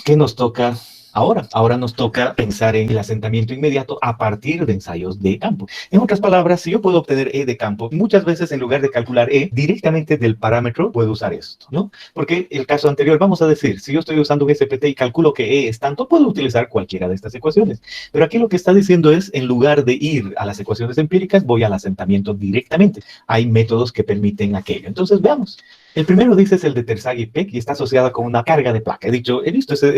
¿qué nos toca ahora? Ahora nos toca pensar en el asentamiento inmediato a partir de ensayos de campo. En otras palabras, si yo puedo obtener E de campo, muchas veces en lugar de calcular E directamente del parámetro, puedo usar esto, ¿no? Porque el caso anterior, vamos a decir, si yo estoy usando un SPT y calculo que E es tanto, puedo utilizar cualquiera de estas ecuaciones. Pero aquí lo que está diciendo es, en lugar de ir a las ecuaciones empíricas, voy al asentamiento directamente. Hay métodos que permiten aquello. Entonces, veamos. El primero dice es el de Terzaghi y Peck y está asociada con una carga de placa. He visto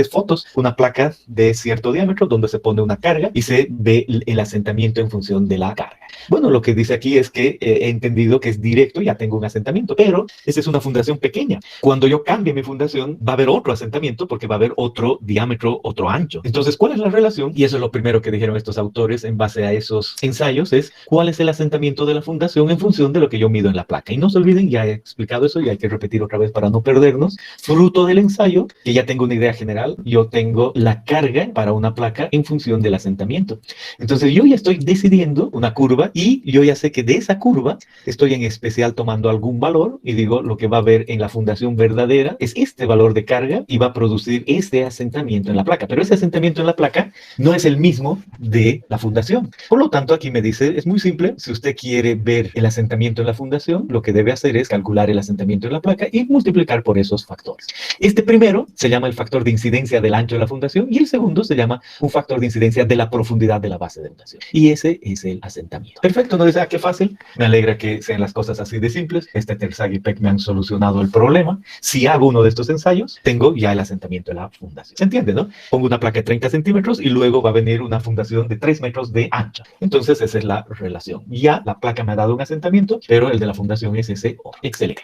fotos, una placa de cierto diámetro donde se pone una carga y se ve el asentamiento en función de la carga. Bueno, lo que dice aquí es que he entendido que es directo, ya tengo un asentamiento, pero esa es una fundación pequeña. Cuando yo cambie mi fundación, va a haber otro asentamiento porque va a haber otro diámetro, otro ancho. Entonces, ¿cuál es la relación? Y eso es lo primero que dijeron estos autores en base a esos ensayos, es cuál es el asentamiento de la fundación en función de lo que yo mido en la placa. Y no se olviden, ya he explicado eso, ya hay que repetir otra vez para no perdernos. Fruto del ensayo, que ya tengo una idea general, yo tengo la carga para una placa en función del asentamiento. Entonces, yo ya estoy decidiendo una curva y yo ya sé que de esa curva estoy en especial tomando algún valor y digo lo que va a haber en la fundación verdadera es este valor de carga y va a producir este asentamiento en la placa. Pero ese asentamiento en la placa no es el mismo de la fundación. Por lo tanto, aquí me dice, es muy simple, si usted quiere ver el asentamiento en la fundación, lo que debe hacer es calcular el asentamiento en la placa y multiplicar por esos factores. Este primero se llama el factor de incidencia del ancho de la fundación y el segundo se llama un factor de incidencia de la profundidad de la base de fundación. Y ese es el asentamiento. Perfecto, ¿no? Dice, qué fácil. Me alegra que sean las cosas así de simples. Terzaghi y Peck me han solucionado el problema. Si hago uno de estos ensayos, tengo ya el asentamiento de la fundación. ¿Se entiende, no? Pongo una placa de 30 centímetros y luego va a venir una fundación de 3 metros de ancha. Entonces, esa es la relación. Ya la placa me ha dado un asentamiento, pero el de la fundación es ese. Excelente.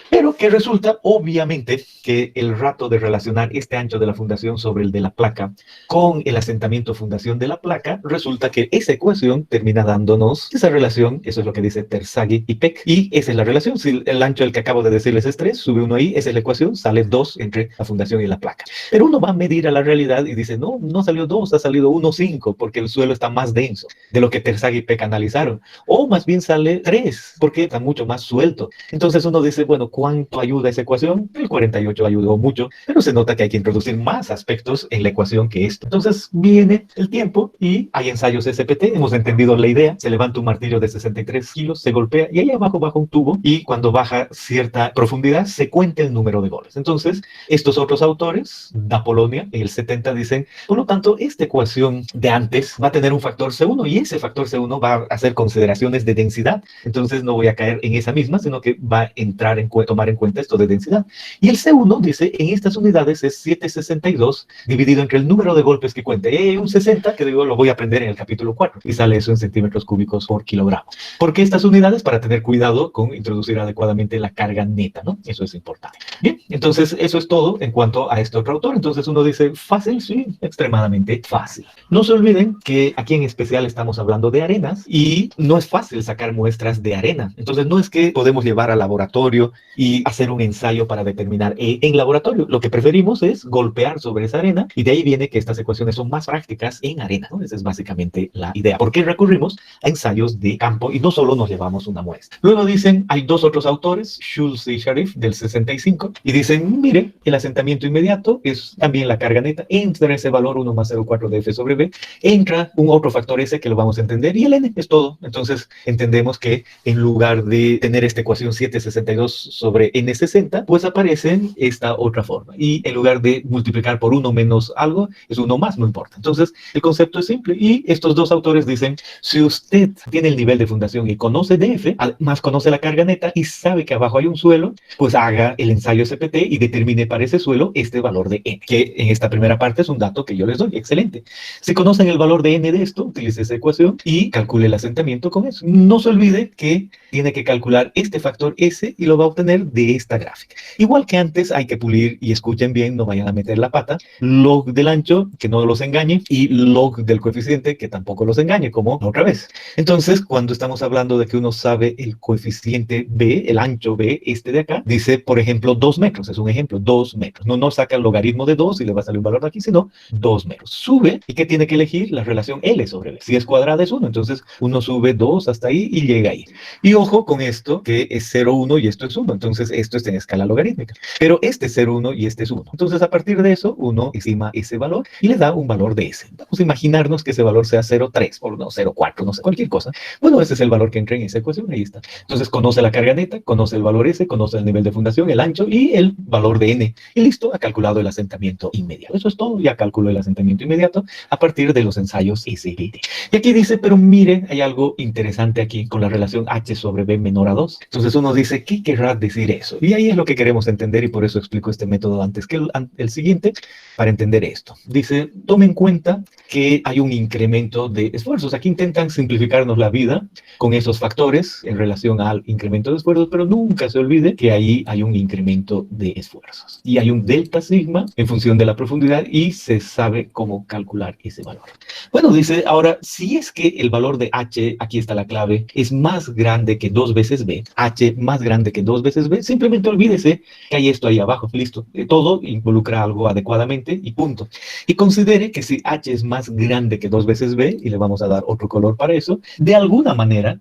Pero que resulta, obviamente, que el rato de relacionar este ancho de la fundación sobre el de la placa con el asentamiento fundación de la placa, resulta que esa ecuación termina dándonos esa relación, eso es lo que dice Terzaghi y Peck, y esa es la relación. Si el ancho del que acabo de decirles es 3, sube uno ahí, esa es la ecuación, sale 2 entre la fundación y la placa. Pero uno va a medir a la realidad y dice, no, no salió 2, ha salido 1,5, porque el suelo está más denso de lo que Terzaghi y Peck analizaron. O más bien sale 3, porque está mucho más suelto. Entonces uno dice, bueno, ¿cuánto ayuda esa ecuación? El 48 ayudó mucho, pero se nota que hay que introducir más aspectos en la ecuación que esto. Entonces viene el tiempo y hay ensayos SPT, hemos entendido la idea, se levanta un martillo de 63 kilos, se golpea y ahí abajo baja un tubo y cuando baja cierta profundidad se cuenta el número de goles. Entonces, estos otros autores, da Polonia, en el 70 dicen, por lo tanto, esta ecuación de antes va a tener un factor C1 y ese factor C1 va a hacer consideraciones de densidad. Entonces no voy a caer en esa misma, sino que va a entrar tomar en cuenta esto de densidad. Y el C1 dice, en estas unidades es 762 dividido entre el número de golpes que cuente. Un 60, que digo, lo voy a aprender en el capítulo 4. Y sale eso en centímetros cúbicos por kilogramo. ¿Por qué estas unidades? Para tener cuidado con introducir adecuadamente la carga neta, ¿no? Eso es importante. Bien, entonces eso es todo en cuanto a este otro autor. Entonces uno dice, fácil, sí, extremadamente fácil. No se olviden que aquí en especial estamos hablando de arenas y no es fácil sacar muestras de arena. Entonces no es que podemos llevar al laboratorio y hacer un ensayo para determinar en laboratorio. Lo que preferimos es golpear sobre esa arena y de ahí viene que estas ecuaciones son más prácticas en arena, ¿no? Esa es básicamente la idea. ¿Por qué recurrimos a ensayos de campo y no solo nos llevamos una muestra? Luego dicen, hay dos otros autores, Schulz y Sharif del 65, y dicen, mire, el asentamiento inmediato es también la carga neta, entra ese valor 1 más 0,4 de F sobre B, entra un otro factor S que lo vamos a entender y el N es todo. Entonces entendemos que en lugar de tener esta ecuación 762 sobre N60, pues aparece esta otra forma. Y en lugar de multiplicar por 1 menos algo, es 1 más, no importa. Entonces, el concepto es simple. Y estos dos autores dicen, si usted tiene el nivel de fundación y conoce DF, además conoce la carga neta y sabe que abajo hay un suelo, pues haga el ensayo SPT y determine para ese suelo este valor de N, que en esta primera parte es un dato que yo les doy. Excelente. Si conocen el valor de N de esto, utilice esa ecuación y calcule el asentamiento con eso. No se olvide que tiene que calcular este factor S y lo va a obtener de esta gráfica. Igual que antes, hay que pulir y escuchen bien, no vayan a meter la pata, log del ancho, que no los engañe, y log del coeficiente, que tampoco los engañe, como otra vez. Entonces, cuando estamos hablando de que uno sabe el coeficiente B, el ancho B, este de acá, dice, por ejemplo, 2 metros, es un ejemplo, 2 metros. No saca el logaritmo de 2 y le va a salir un valor de aquí, sino 2 metros. Sube, ¿y qué tiene que elegir? La relación L sobre L. Si es cuadrada es 1, entonces uno sube 2 hasta ahí y llega ahí. Y ojo con esto, que es 0,1 y esto es 1. Entonces esto está en escala logarítmica. Pero este es 0,1 y este es 1. Entonces a partir de eso, uno estima ese valor y le da un valor de S. Vamos a imaginarnos que ese valor sea 0,3 o no, 0,4, no sé, cualquier cosa. Bueno, ese es el valor que entra en esa ecuación, ahí está. Entonces conoce la carga neta, conoce el valor S, conoce el nivel de fundación, el ancho y el valor de N. Y listo, ha calculado el asentamiento inmediato. Eso es todo, ya calculó el asentamiento inmediato a partir de los ensayos SBT. Y aquí dice, pero miren, hay algo interesante aquí con la relación H sobre B menor a 2. Entonces uno dice, ¿qué querrá decir eso? Y ahí es lo que queremos entender y por eso explico este método antes que el siguiente para entender esto. Dice, tome en cuenta que hay un incremento de esfuerzos. Aquí intentan simplificarnos la vida con esos factores en relación al incremento de esfuerzos, pero nunca se olvide que ahí hay un incremento de esfuerzos. Y hay un delta sigma en función de la profundidad y se sabe cómo calcular ese valor. Bueno, dice, ahora, si es que el valor de H, aquí está la clave, es más grande que 2 veces B, H más grande que 2 veces B, simplemente olvídese que hay esto ahí abajo, listo. Todo involucra algo adecuadamente y punto. Y considere que si H es más grande que 2 veces B, y le vamos a dar otro color para eso, de alguna manera,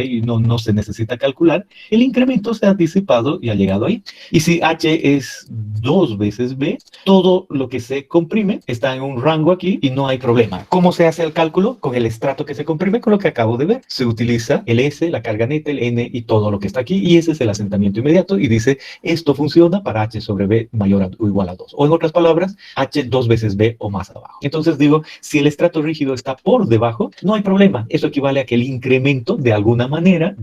y no se necesita calcular, el incremento se ha disipado y ha llegado ahí. Y si H es 2 veces B, todo lo que se comprime está en un rango aquí y no hay problema. ¿Cómo se hace el cálculo? Con el estrato que se comprime, con lo que acabo de ver. Se utiliza el S, la carga neta, el N y todo lo que está aquí, y ese es el asentamiento inmediato, y dice, esto funciona para H sobre B mayor o igual a 2. O en otras palabras, H 2 veces B o más abajo. Entonces digo, si el estrato rígido está por debajo, no hay problema. Eso equivale a que el incremento, de alguna manera,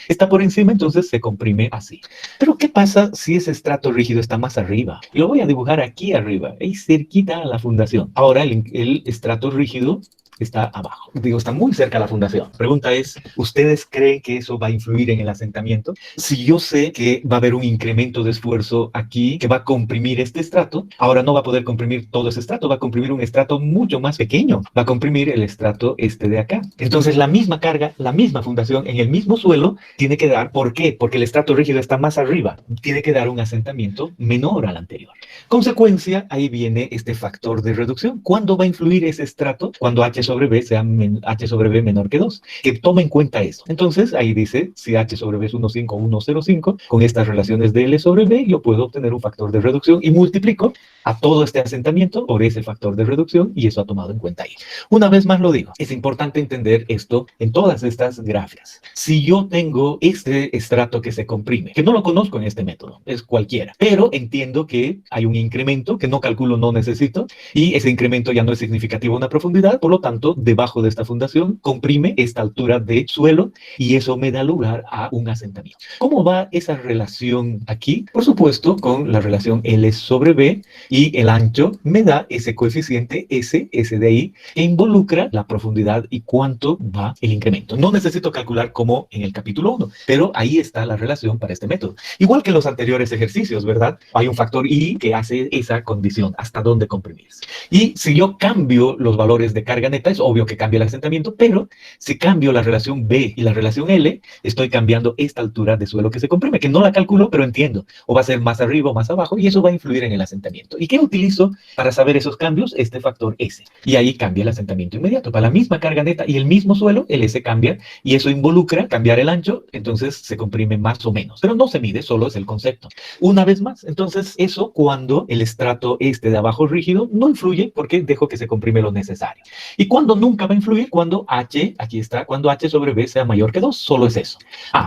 está por encima, entonces se comprime así. Pero ¿qué pasa si ese estrato rígido está más arriba? Y lo voy a dibujar aquí arriba, ahí cerquita a la fundación. Ahora el estrato rígido está abajo. Digo, está muy cerca a la fundación. Pregunta es, ¿ustedes creen que eso va a influir en el asentamiento? Si yo sé que va a haber un incremento de esfuerzo aquí que va a comprimir este estrato, ahora no va a poder comprimir todo ese estrato, va a comprimir un estrato mucho más pequeño, va a comprimir el estrato este de acá. Entonces la misma carga, la misma fundación en el mismo suelo tiene que dar, ¿por qué? Porque el estrato rígido está más arriba, tiene que dar un asentamiento menor al anterior. Consecuencia, ahí viene este factor de reducción. ¿Cuándo va a influir ese estrato? Cuando H sobre B sea H sobre B menor que 2. Que tome en cuenta eso. Entonces, ahí dice, si H sobre B es 1,5 o 1,05, con estas relaciones de L sobre B, yo puedo obtener un factor de reducción y multiplico a todo este asentamiento por ese factor de reducción y eso ha tomado en cuenta ahí. Una vez más lo digo, es importante entender esto en todas estas gráficas. Si yo tengo este estrato que se comprime, que no lo conozco en este método, es cualquiera, pero entiendo que hay un incremento que no calculo, no necesito, y ese incremento ya no es significativo a una profundidad, por lo tanto, debajo de esta fundación comprime esta altura de suelo y eso me da lugar a un asentamiento. ¿Cómo va esa relación aquí? Por supuesto, con la relación L sobre B y el ancho me da ese coeficiente S de ahí, que involucra la profundidad y cuánto va el incremento. No necesito calcular como en el capítulo 1, pero ahí está la relación para este método. Igual que en los anteriores ejercicios, ¿verdad? Hay un factor I que hace esa condición, hasta dónde comprimirse. Y si yo cambio los valores de carga neta, es obvio que cambia el asentamiento, pero si cambio la relación B y la relación L, estoy cambiando esta altura de suelo que se comprime, que no la calculo, pero entiendo. O va a ser más arriba o más abajo, y eso va a influir en el asentamiento. ¿Y qué utilizo para saber esos cambios? Este factor S. Y ahí cambia el asentamiento inmediato. Para la misma carga neta y el mismo suelo, el S cambia, y eso involucra cambiar el ancho, entonces se comprime más o menos. Pero no se mide, solo es el concepto. Una vez más, entonces eso cuando el estrato este de abajo rígido no influye porque dejo que se comprime lo necesario. Y cuando nunca va a influir, cuando H, aquí está, cuando H sobre B sea mayor que 2, solo es eso.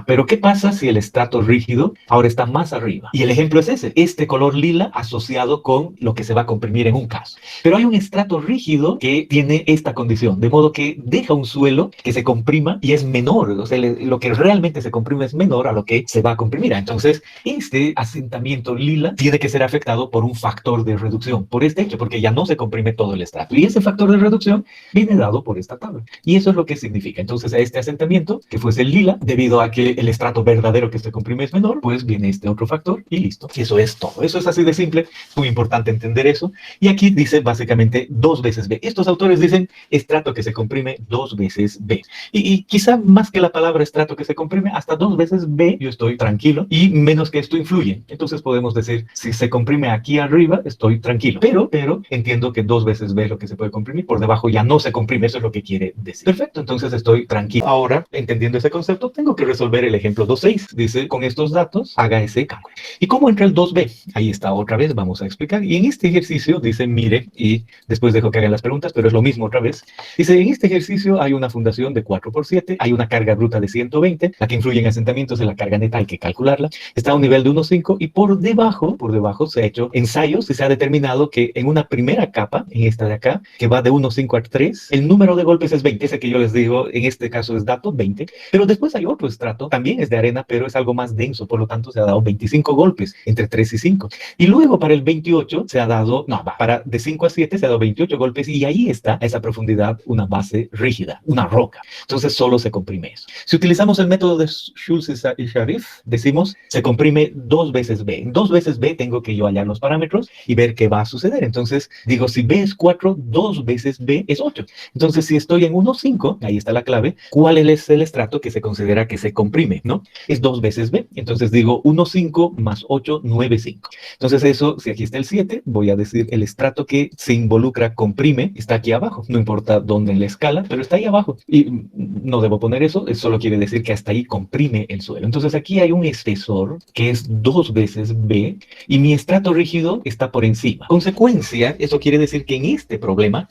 Pero ¿qué pasa si el estrato rígido ahora está más arriba? Y el ejemplo es ese, este color lila asociado con lo que se va a comprimir en un caso. Pero hay un estrato rígido que tiene esta condición, de modo que deja un suelo que se comprima y es menor, o sea, lo que realmente se comprime es menor a lo que se va a comprimir. Entonces, este asentamiento lila tiene que ser afectado por un factor de reducción, por este hecho, porque ya no se comprime todo el estrato. Y ese factor de reducción viene dado por esta tabla. Y eso es lo que significa. Entonces, a este asentamiento, que fuese el lila, debido a que el estrato verdadero que se comprime es menor, pues viene este otro factor y listo. Eso es todo. Eso es así de simple. Muy importante entender eso. Y aquí dice básicamente 2 veces B. Estos autores dicen estrato que se comprime 2 veces B. Y quizá más que la palabra estrato que se comprime, hasta 2 veces B, yo estoy tranquilo y menos que esto influye. Entonces podemos decir, si se comprime aquí arriba, estoy tranquilo. Pero entiendo que 2 veces B es lo que se puede comprimir. Por debajo ya no se comprime, eso es lo que quiere decir. Perfecto, entonces estoy tranquilo. Ahora, entendiendo ese concepto, tengo que resolver el ejemplo 2.6. Dice, con estos datos, haga ese cálculo. ¿Y cómo entra el 2b? Ahí está otra vez, vamos a explicar. Y en este ejercicio dice, mire, y después dejo que hagan las preguntas, pero es lo mismo otra vez. Dice, en este ejercicio hay una fundación de 4x7, hay una carga bruta de 120, la que influye en asentamientos es la carga neta, hay que calcularla, está a un nivel de 1.5 y por debajo se ha hecho ensayos y se ha determinado que en una primera capa, en esta de acá, que va de 1.5 a 3, el número de golpes es 20, ese que yo les digo, en este caso es dato 20, pero después hay otro estrato, también es de arena, pero es algo más denso, por lo tanto se ha dado 25 golpes entre 3 y 5. Y luego para el 28 se ha dado, no, para de 5 a 7 se ha dado 28 golpes y ahí está a esa profundidad una base rígida, una roca. Entonces solo se comprime eso. Si utilizamos el método de Schulz y Sharif, decimos se comprime 2 veces B. En 2 veces B tengo que yo hallar los parámetros y ver qué va a suceder. Entonces digo, si B es 4, 2 veces B es 8. Entonces si estoy en 1.5, ahí está la clave, ¿cuál es el estrato que se considera que se comprime? ¿No? Es 2 veces B. Entonces digo 1.5 más 8, 9.5. Entonces eso, si aquí está el 7, voy a decir el estrato que se involucra comprime está aquí abajo. No importa dónde en la escala, pero está ahí abajo. Y no debo poner eso solo quiere decir que hasta ahí comprime el suelo. Entonces aquí hay un espesor que es 2 veces B y mi estrato rígido está por encima. Consecuencia, eso quiere decir que en este problema,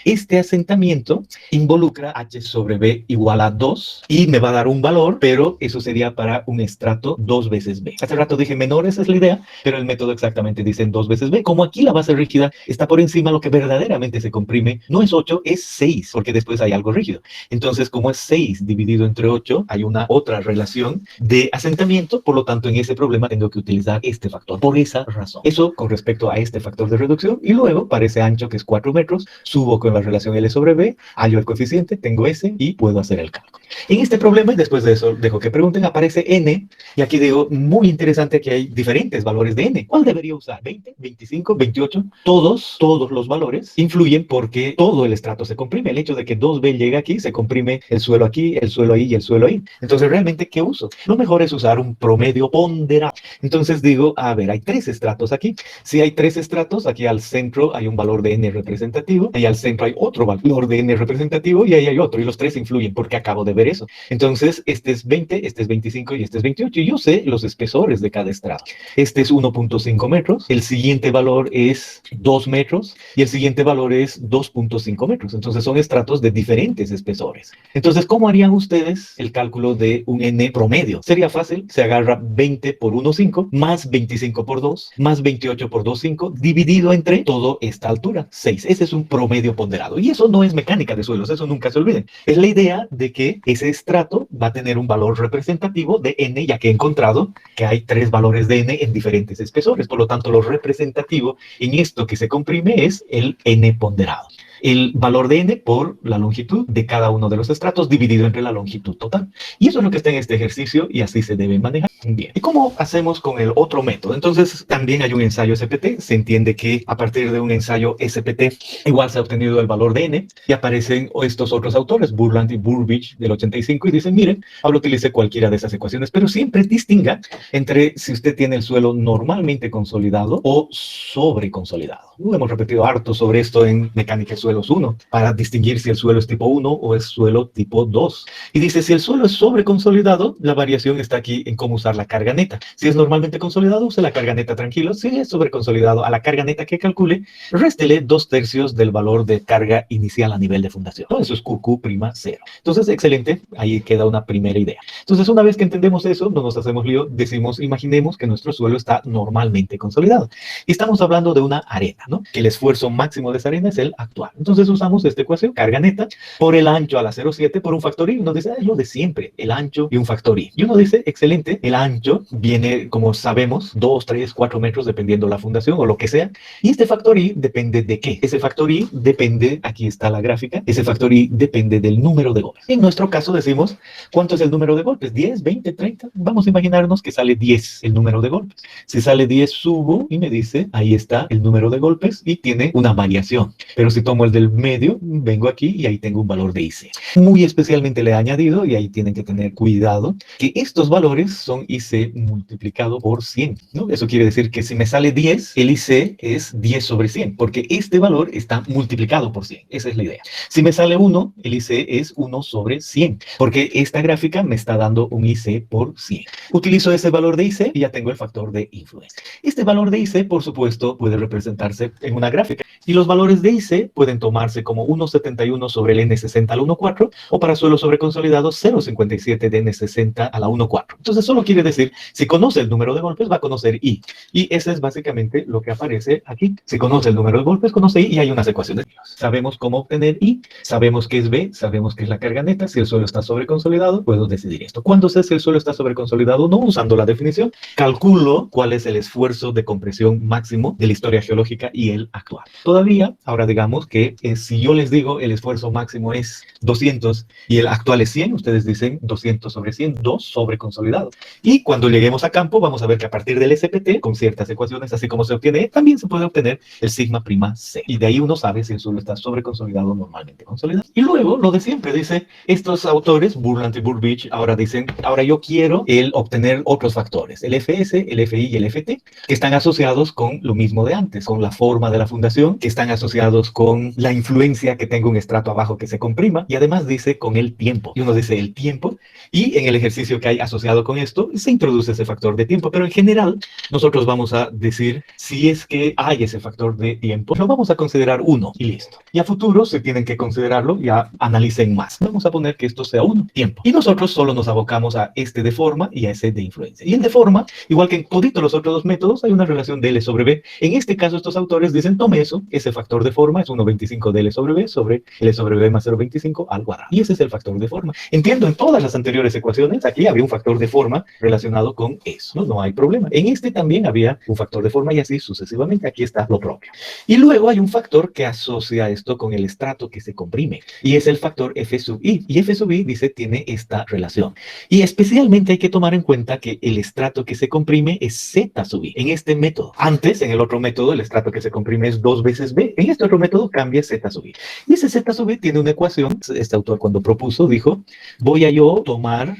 este asentamiento involucra H sobre B igual a 2 y me va a dar un valor, pero eso sería para un estrato 2 veces B. Hace rato dije menor, esa es la idea, pero el método exactamente dice 2 veces B. Como aquí la base rígida está por encima, lo que verdaderamente se comprime no es 8, es 6, porque después hay algo rígido. Entonces, como es 6 dividido entre 8, hay una otra relación de asentamiento, por lo tanto, en ese problema tengo que utilizar este factor, por esa razón. Eso con respecto a este factor de reducción, y luego, para ese ancho que es 4 metros, subo con la relación L sobre B, hallo el coeficiente, tengo S y puedo hacer el cálculo. En este problema, y después de eso dejo que pregunten, aparece N, y aquí digo, muy interesante que hay diferentes valores de N. ¿Cuál debería usar? ¿20, 25, 28? Todos los valores influyen porque todo el estrato se comprime. El hecho de que 2B llegue aquí, se comprime el suelo aquí, el suelo ahí y el suelo ahí. Entonces, ¿realmente qué uso? Lo mejor es usar un promedio ponderado. Entonces digo, a ver, hay 3 estratos aquí. Si hay 3 estratos, aquí al centro hay un valor de N representativo, y al centro hay otro valor de N representativo, y ahí hay otro, y los 3 influyen porque acabo de ver eso. Entonces, este es 20, este es 25 y este es 28, y yo sé los espesores de cada estrato. Este es 1.5 metros, el siguiente valor es 2 metros, y el siguiente valor es 2.5 metros. Entonces, son estratos de diferentes espesores. Entonces, ¿cómo harían ustedes el cálculo de un N promedio? Sería fácil, se agarra 20 por 1.5, más 25 por 2, más 28 por 2.5, dividido entre toda esta altura, 6. Ese es un promedio ponderado. Y eso no es mecánica de suelos, eso nunca se olviden. Es la idea de que ese estrato va a tener un valor representativo de N, ya que he encontrado que hay 3 valores de N en diferentes espesores. Por lo tanto, lo representativo en esto que se comprime es el N ponderado. El valor de N por la longitud de cada uno de los estratos dividido entre la longitud total. Y eso es lo que está en este ejercicio y así se debe manejar. Bien. ¿Y cómo hacemos con el otro método? Entonces, también hay un ensayo SPT. Se entiende que a partir de un ensayo SPT igual se ha obtenido el valor de N y aparecen estos otros autores, Burland y Burbidge del 85, y dicen, miren, ahora utilice cualquiera de esas ecuaciones, pero siempre distinga entre si usted tiene el suelo normalmente consolidado o sobreconsolidado. Lo hemos repetido harto sobre esto en mecánica de suelos 1, para distinguir si el suelo es tipo 1 o es suelo tipo 2. Y dice, si el suelo es sobreconsolidado, la variación está aquí en cómo usar la carga neta. Si es normalmente consolidado, use la carga neta tranquilo. Si es sobreconsolidado, a la carga neta que calcule, réstele 2/3 del valor de carga inicial a nivel de fundación. Todo eso es QQ'0. Entonces, excelente, ahí queda una primera idea. Entonces, una vez que entendemos eso, no nos hacemos lío, decimos, imaginemos que nuestro suelo está normalmente consolidado. Y estamos hablando de una arena, ¿no? Que el esfuerzo máximo de esa arena es el actual. Entonces usamos esta ecuación, carga neta, por el ancho a la 0,7 por un factor i. Uno dice, es lo de siempre, el ancho y un factor i. Y uno dice, excelente, el ancho viene, como sabemos, 2, 3, 4 metros, dependiendo la fundación o lo que sea. Y este factor i depende de qué. Ese factor i depende, aquí está la gráfica, ese factor i depende del número de golpes. En nuestro caso decimos, ¿cuánto es el número de golpes? 10, 20, 30. Vamos a imaginarnos que sale 10 el número de golpes. Si sale 10, subo y me dice, ahí está el número de golpes y tiene una variación. Pero si tomo el del medio, vengo aquí y ahí tengo un valor de IC. Muy especialmente le he añadido, y ahí tienen que tener cuidado, que estos valores son IC multiplicado por 100, ¿no? Eso quiere decir que si me sale 10, el IC es 10 sobre 100, porque este valor está multiplicado por 100. Esa es la idea. Si me sale 1, el IC es 1 sobre 100, porque esta gráfica me está dando un IC por 100. Utilizo ese valor de IC y ya tengo el factor de influencia. Este valor de IC, por supuesto, puede representarse en una gráfica. Y los valores de IC pueden tomarse como 1,71 sobre el N60 a la 1,4 o para suelo sobreconsolidado 0,57 de N60 a la 1,4. Entonces solo quiere decir, si conoce el número de golpes, va a conocer I. Y ese es básicamente lo que aparece aquí. Si conoce el número de golpes, conoce I y hay unas ecuaciones. Sabemos cómo obtener I, sabemos qué es B, sabemos qué es la carga neta. Si el suelo está sobreconsolidado, puedo decidir esto. ¿Cuándo sé si el suelo está sobreconsolidado? No usando la definición. Calculo cuál es el esfuerzo de compresión máximo de la historia geológica y el actual. Todavía, ahora digamos que si yo les digo el esfuerzo máximo es 200 y el actual es 100, ustedes dicen 200 sobre 100, 2 sobre consolidado. Y cuando lleguemos a campo, vamos a ver que a partir del SPT, con ciertas ecuaciones, así como se obtiene, también se puede obtener el sigma prima C. Y de ahí uno sabe si el suelo está sobre consolidado o normalmente consolidado. Y luego, lo de siempre, dice, estos autores, Burland y Burbidge, ahora dicen, ahora yo quiero obtener otros factores, el FS, el FI y el FT, que están asociados con lo mismo de antes, con la forma de la fundación, que están asociados con la influencia que tenga un estrato abajo que se comprima, y además dice con el tiempo. Y uno dice el tiempo, y en el ejercicio que hay asociado con esto, se introduce ese factor de tiempo, pero en general, nosotros vamos a decir, si es que hay ese factor de tiempo, lo vamos a considerar 1, y listo. Y a futuro, si tienen que considerarlo, ya analicen más. Vamos a poner que esto sea 1, tiempo. Y nosotros solo nos abocamos a este de forma y a ese de influencia. Y el de forma, igual que en toditos los otros dos métodos, hay una relación de L sobre B. En este caso, estos autores dicen, tome eso, ese factor de forma es 1,25 de L sobre B sobre L sobre B más 0,25 al cuadrado. Y ese es el factor de forma. Entiendo, en todas las anteriores ecuaciones, aquí había un factor de forma relacionado con eso. No hay problema. En este también había un factor de forma y así sucesivamente. Aquí está lo propio. Y luego hay un factor que asocia esto con el estrato que se comprime. Y es el factor F sub I. Y F sub I, dice, tiene esta relación. Y especialmente hay que tomar en cuenta que el estrato que se comprime es Z sub I. En este método. Antes, en el otro método, el estrato que se comprime es 2 veces B. En este otro método cambia Z sub I. Y ese Z sub I tiene una ecuación. Este autor cuando propuso dijo, voy a yo tomar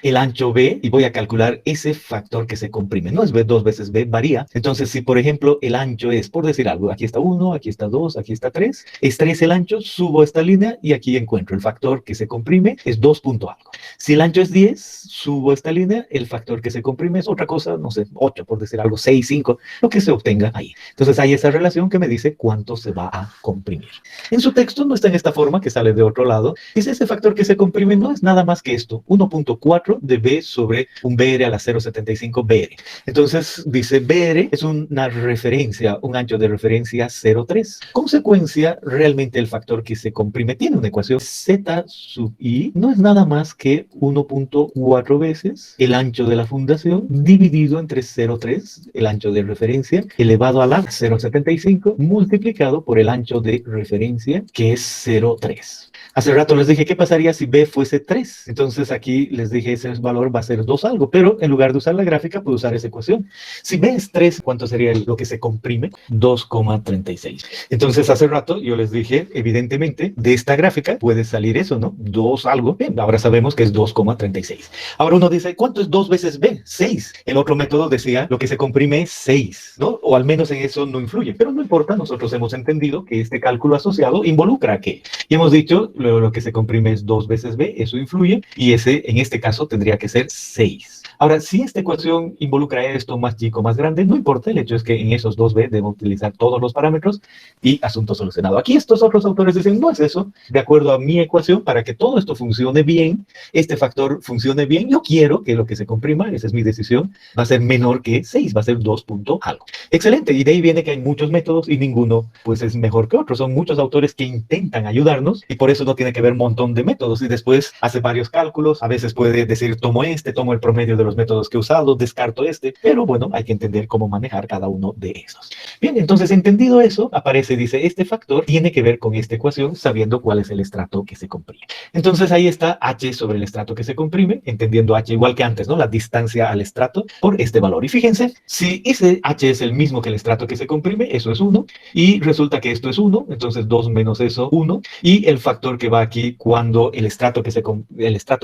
el ancho B y voy a calcular ese factor que se comprime. No es B, 2 veces B, varía. Entonces, si por ejemplo el ancho es, por decir algo, aquí está 1, aquí está 2, aquí está 3, es 3 el ancho, subo esta línea y aquí encuentro el factor que se comprime es 2 punto algo. Si el ancho es 10, subo esta línea, el factor que se comprime es otra cosa, no sé, 8, por decir algo, 6, 5, lo que se obtenga ahí. Entonces hay esa relación que me dice cuánto se va a comprimir. En su texto no está en esta forma, que sale de otro lado. Dice, ese factor que se comprime no es nada más que esto, 1,4 de B sobre un BR a la 0,75 BR. Entonces dice, BR es una referencia, un ancho de referencia 0,3. Consecuencia, realmente el factor que se comprime tiene una ecuación Z sub I, no es nada más que 1,4 veces el ancho de la fundación dividido entre 0,3, el ancho de referencia, elevado a la 0,75, multiplicado por el ancho de referencia, que es 0,3. Hace rato les dije, ¿qué pasaría si B fuese 3? Entonces aquí les dije, ese valor va a ser 2 algo, pero en lugar de usar la gráfica, puedo usar esa ecuación. Si B es 3, ¿cuánto sería lo que se comprime? 2,36. Entonces hace rato yo les dije, evidentemente, de esta gráfica puede salir eso, ¿no? 2 algo. Bien, ahora sabemos que es 2,36. Ahora uno dice, ¿cuánto es 2 veces B? 6. El otro método decía, lo que se comprime es 6, ¿no? O al menos en eso no influye, pero no importa, nosotros hemos entendido que este cálculo asociado involucra a qué. Y hemos dicho, lo que se comprime es 2 veces B, eso influye, y ese, en este caso, tendría que ser 6. Ahora, si esta ecuación involucra esto más chico, más grande, no importa, el hecho es que en esos 2B debo utilizar todos los parámetros y asunto solucionado. Aquí estos otros autores dicen, no es eso, de acuerdo a mi ecuación, para que todo esto funcione bien, este factor funcione bien, yo quiero que lo que se comprima, esa es mi decisión, va a ser menor que 6, va a ser 2 punto algo. Excelente, y de ahí viene que hay muchos métodos y ninguno pues es mejor que otro. Son muchos autores que intentan ayudarnos y por eso no tiene que ver un montón de métodos y después hace varios cálculos, a veces puede decir tomo el promedio de los métodos que he usado, descarto este, pero bueno, hay que entender cómo manejar cada uno de esos. Bien, entonces entendido eso, aparece, dice, este factor tiene que ver con esta ecuación sabiendo cuál es el estrato que se comprime. Entonces ahí está H sobre el estrato que se comprime, entendiendo H igual que antes, ¿no? La distancia al estrato por este valor. Y fíjense, si ese H es el mismo que el estrato que se comprime, eso es 1, y resulta que esto es 1, entonces 2 menos eso, 1, y el factor que va aquí cuando el estrato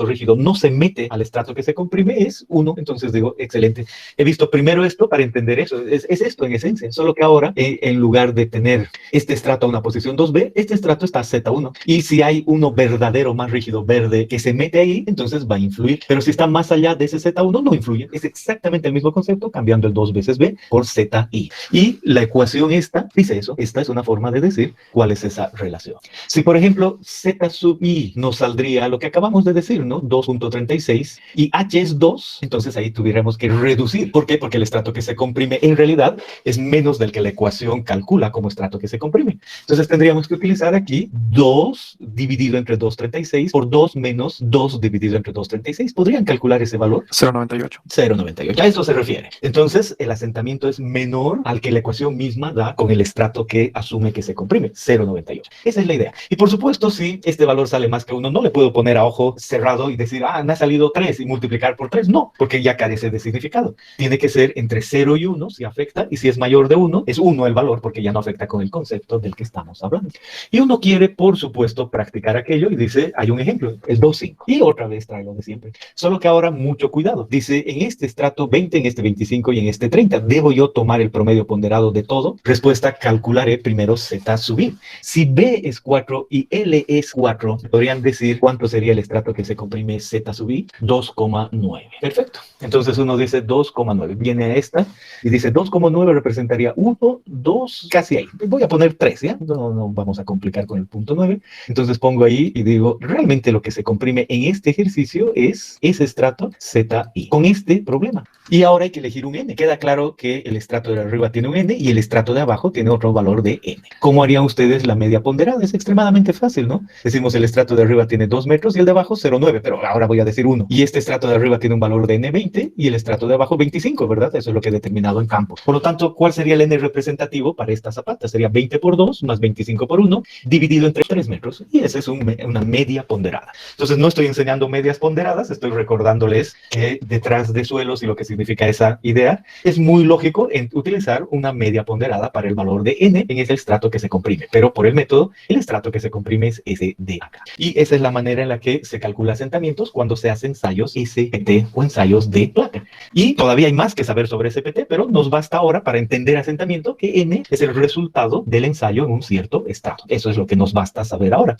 rígido no se mete al estrato que se comprime es 1 1, entonces digo, excelente. He visto primero esto para entender eso. Es esto en esencia, solo que ahora, en lugar de tener este estrato a una posición 2B, este estrato está a Z1. Y si hay uno verdadero más rígido verde que se mete ahí, entonces va a influir. Pero si está más allá de ese Z1, no influye. Es exactamente el mismo concepto, cambiando el 2 veces B por ZI. Y la ecuación esta dice eso. Esta es una forma de decir cuál es esa relación. Si, por ejemplo, Z sub I nos saldría lo que acabamos de decir, ¿no? 2.36 y H es 2, entonces ahí tuviéramos que reducir. ¿Por qué? Porque el estrato que se comprime en realidad es menos del que la ecuación calcula como estrato que se comprime. Entonces tendríamos que utilizar aquí 2 dividido entre 2.36 por 2 menos 2 dividido entre 2.36. ¿Podrían calcular ese valor? 0.98. 0.98. A eso se refiere. Entonces, el asentamiento es menor al que la ecuación misma da con el estrato que asume que se comprime, 0.98. Esa es la idea. Y por supuesto, si este valor sale más que 1, no le puedo poner a ojo cerrado y decir, me ha salido 3 y multiplicar por 3. No, porque ya carece de significado. Tiene que ser entre 0 y 1 si afecta, y si es mayor de 1, es 1 el valor porque ya no afecta con el concepto del que estamos hablando. Y uno quiere, por supuesto, practicar aquello y dice, hay un ejemplo, el 2.5. Y otra vez trae lo de siempre. Solo que ahora mucho cuidado. Dice, en este estrato 20, en este 25 y en este 30, ¿debo yo tomar el promedio ponderado de todo? Respuesta, calcularé primero Z sub I. Si B es 4 y L es 4, podrían decir cuánto sería el estrato que se comprime Z sub I, 2,9. Perfecto. Entonces uno dice 2,9. Viene a esta y dice 2,9 representaría 1, 2, casi ahí. Voy a poner 3, ¿ya? No vamos a complicar con el punto 9. Entonces pongo ahí y digo, realmente lo que se comprime en este ejercicio es ese estrato ZI, con este problema. Y ahora hay que elegir un n. Queda claro que el estrato de arriba tiene un n y el estrato de abajo tiene otro valor de n. ¿Cómo harían ustedes la media ponderada? Es extremadamente fácil, ¿no? Decimos el estrato de arriba tiene 2 metros y el de abajo 0,9, pero ahora voy a decir 1. Y este estrato de arriba tiene un valor de n20 y el estrato de abajo 25, ¿verdad? Eso es lo que he determinado en campo. Por lo tanto, ¿cuál sería el n representativo para esta zapata? Sería 20 por 2 más 25 por 1 dividido entre 3 metros. Y esa es una media ponderada. Entonces, no estoy enseñando medias ponderadas, estoy recordándoles que detrás de suelos y lo que significa esa idea, es muy lógico utilizar una media ponderada para el valor de n en ese estrato que se comprime. Pero por el método, el estrato que se comprime es ese de acá. Y esa es la manera en la que se calcula asentamientos cuando se hacen ensayos SPT o ensayos de placa. Y todavía hay más que saber sobre SPT, pero nos basta ahora para entender asentamiento que n es el resultado del ensayo en un cierto estrato. Eso es lo que nos basta saber ahora.